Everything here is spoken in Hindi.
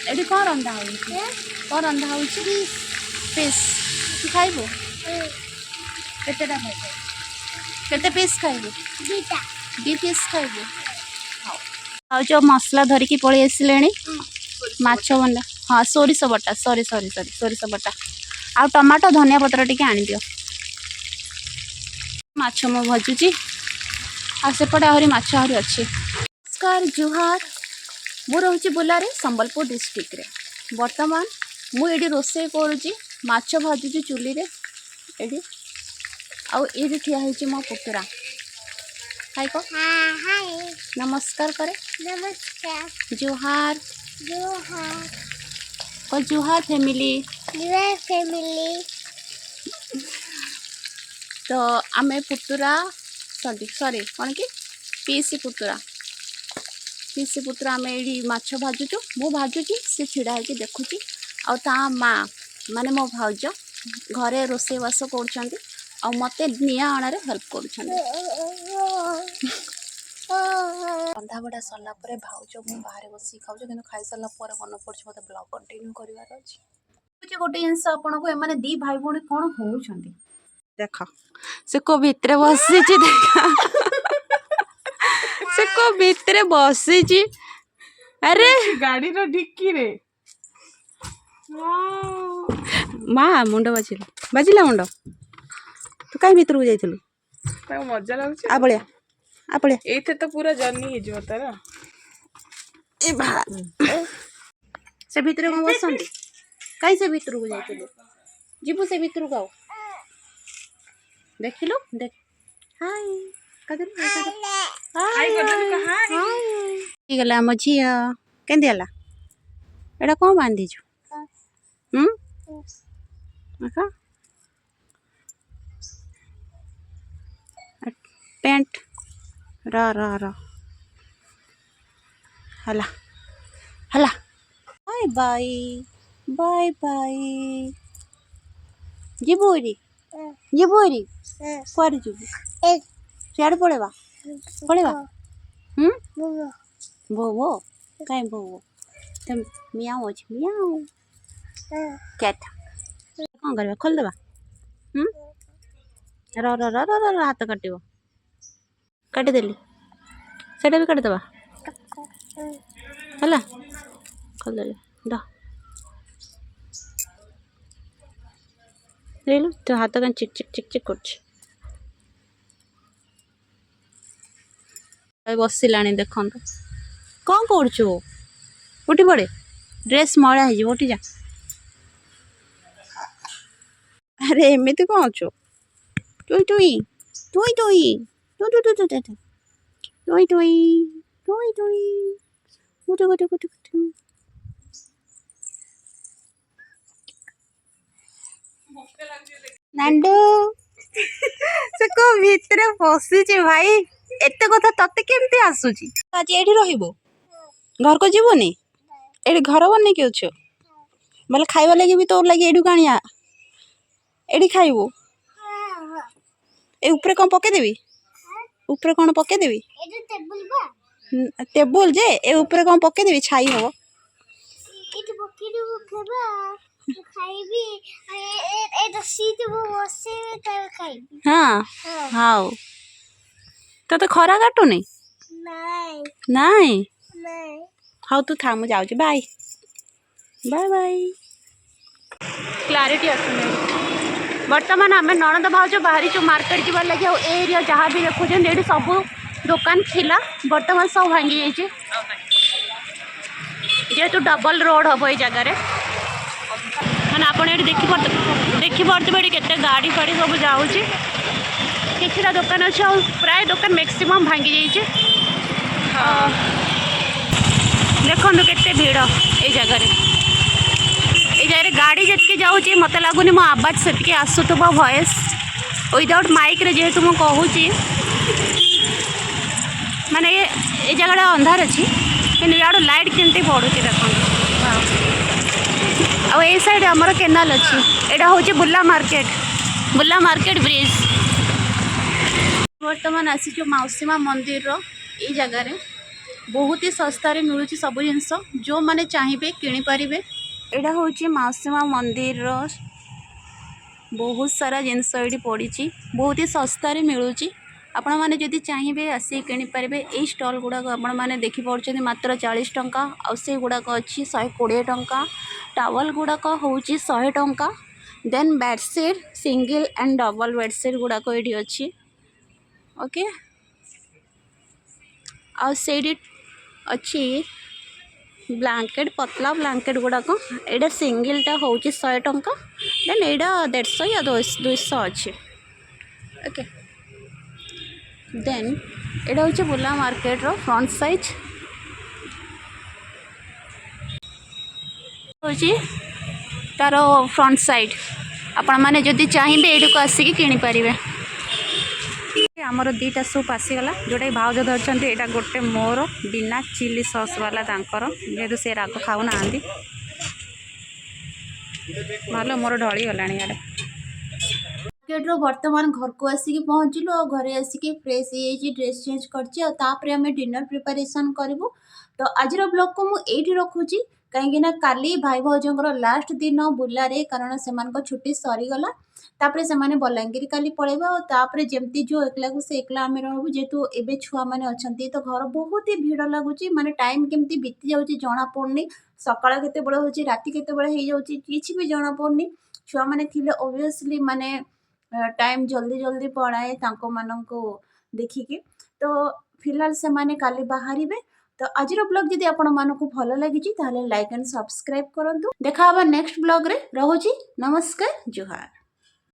एटी कौन रंधा हो कौन रंधा हो पीस खाइबू केतेटा खाइबू केते पीस खाइबू दी पीस खाइबू हाँ जो मसला धरिकी पलि आसिले माछ बना हाँ सोरिष बटा सॉरी सॉरी सॉरी सोरिष बटा आ टमाटो धनिया पत्र टिके आनि दियो माछ मो भजुची आ सेपटे आहरी माछ आहरी अच्छी नमस्कार जुहार मु रोचे बुलारे संबलपुर डिस्ट्रिक्ट रे वर्तमान मु एडी रोसे करूची माछ भाजुची चुली रे एडी आउ एडी ठिया हेची मो पुतरा हाय को हाय नमस्कार करे नमस्कार जुहार जुहार को जुहार फैमिली तो आमे पुतरा सॉरी कौन कि पीसी पुतरा आम ये माछ भाजुचु मु भाजुची सी छिड़ा है देखुची आ ता माँ माने मो भाउज घरे रोसेबास कर मते निया अणारे हेल्प कर रंधा बड़ा सरला भाउज मु बाहर बस खाऊ कि खाई सारा मन पड़े मत ब्लॉग कंटिन्यू करार अच्छे गोटे जिनस आपको एम दी भाई भौणी कौन होती देख से को भितर बसी देखा से को भितर बसी अरे गाड़ी रो डिक्की रे माँ मुंड बाजिला मुंड तू कहीं भितर को जाइलु मजा लगुच आपड़िया एथे तो पूरा जर्नी हो तार से भितर कौन बसंती कहीं से भितर को जाइलु जीवु से भितर को देखिलु देख हाय गला आम झील केंदी हला एटा कौन बांधीचु पेंट रा रा रा हला हला बाय बाय बाय बाय जीबोरी जीबोरी पर जीबू सियाड़ पड़ेबा पड़ेबा भोवो कहीं भोवो तो मियाओ अच्छे मियाओ कैट कौन करवा खोल देबा रो रो रो रो रो हाथ काटो काटिदेली सेटा भी काटिदेबा है खोल दे देलु तो हाथ का चिक चिक चिक चिक कर बसिला देखो कौन कर उठी पड़े ड्रेस मला हो उठी जा अरे एमती कौन अच्छो टुई टुई टुई टुई टुई टुई टुई टुई टुई गुटु गुटु गुटु गुटु नांडू से को भितर बसी भाई एते कथा तते केमती आसुची आज एठी रहिबो घर को जीवनी एठी घर बने के छ बोले खाइबा लगी भी तोर लगी एडू कानिया एठी खाइबो ए ऊपर कौन पके देबी ऊपर कौन पके देबी एडू टेबल बा टेबल जे ए ऊपर कौन पके देबी छाई हो एडू पके देबो केबा खाइबी ए तो सीट वो बसे त खाइबी हां हां तो खरा काटू नहीं नहीं नहीं नहीं हाँ तू था मुझे जाऊँ बाय बाय बाय क्लारिटी आसुनी बर्तमान आम ननद भाज बाहरी जो मार्केट जी लगे एरिया जहाँ भी देखुचे ये सब दुकान थिला बर्तमान सब भांगी जाइए जेहेतु डबल रोड हम ये जगार मैंने आप देखिपे केते गाड़ी फाड़ी सब जाऊँगी किछटा दुकान अच्छे और प्राय दुकान मैक्सिमम भांगी जाइए देखो केते भीड़ ये जगार गाड़ी जितकी जाऊँगी मत लगुनि मो आवाज से आसुब वॉइस विदाउट माइक रे जेहेतु मुझे कहूँ माने ये जगह अंधार अच्छी कि लाइट केमती पड़ू देखो आ ये साइड आमर केनाल अच्छी यहाँ हूँ बुला मार्केट ब्रिज बर्तमान आसी मौसीमा मंदिर ये जगार बहुत ही सस्तारे मिलूँ सब जिनस जो मैंने चाहिए किनीपारे। यहाँ हूँ माउसीमा मंदिर बहुत सारा जिनस ये पड़ी बहुत ही सस्तारे मिलूँ। आपण मैंने जदि चाहिए आसिक किनीपारे। यही स्टल गुड़ाक आपण मैंने देखिपुं मात्र 40 टंका आउ से गुड़ाक अच्छी 120 टंका। टावल गुड़ाक हूँ 100 टंका। Then bedsheet single and double bedsheet गुड़ाक ये अच्छी ओके आ से अच्छी ब्लैंकेट पतला ब्लैंकेट गुड़ाक यहाँ सिंगलटा हूँ 100 टंका। देन यहाँ 150 या 200 अच्छे ओके। देन यहाँ हूँ बुला मार्केट रो फ्रंट साइज हूँ तार फ्रंट साइड आपण मैंने जदि चाहिए ये आसिक किनीपारे। आमर दीटा सूप आसीगला जोटा भाउज धरती यहाँ गोटे मोर बिना चिली सॉस वाला तांकर जेहेतु से राग खाऊना ना मोर ढली गला इे मार्केट्रो बर्तमान घर को आसिक पहुँचलु और घरे आसिक फ्रेश हो ड्रेस चेंज कर डिनर प्रिपरेशन करूँ। तो आज ब्लॉग को मुझे रखुची कहीं काली भाई भाउजर लास्ट दिन बुलारे कारण से छुट्टी सरीगला तापरे से माने बलांगीर काली पड़ेबा और तापरे जमती जो एकला को से एकला आमे रहबू जेतु एबे छुआ माने अछंती तो घर बहुत ही भीड़ लगुची माने टाइम केमती बीती जाउची जणा पड़नी सकाळ केते बेले होची राति केते बेले हे जाउची किछि भी जणा पड़नी छुआ माने थिले ऑब्वियसली माने टाइम जल्दी जल्दी पड़ाए तांको मानको देखिके। तो फिलहाल से माने काली बाहरिबे। तो आज ब्लॉग जदि आपण मानकु भल लगी लाइक एंड सब्सक्राइब करंतु। देखा हबा नेक्स्ट ब्लॉग रे। रहुची नमस्कार जुहार।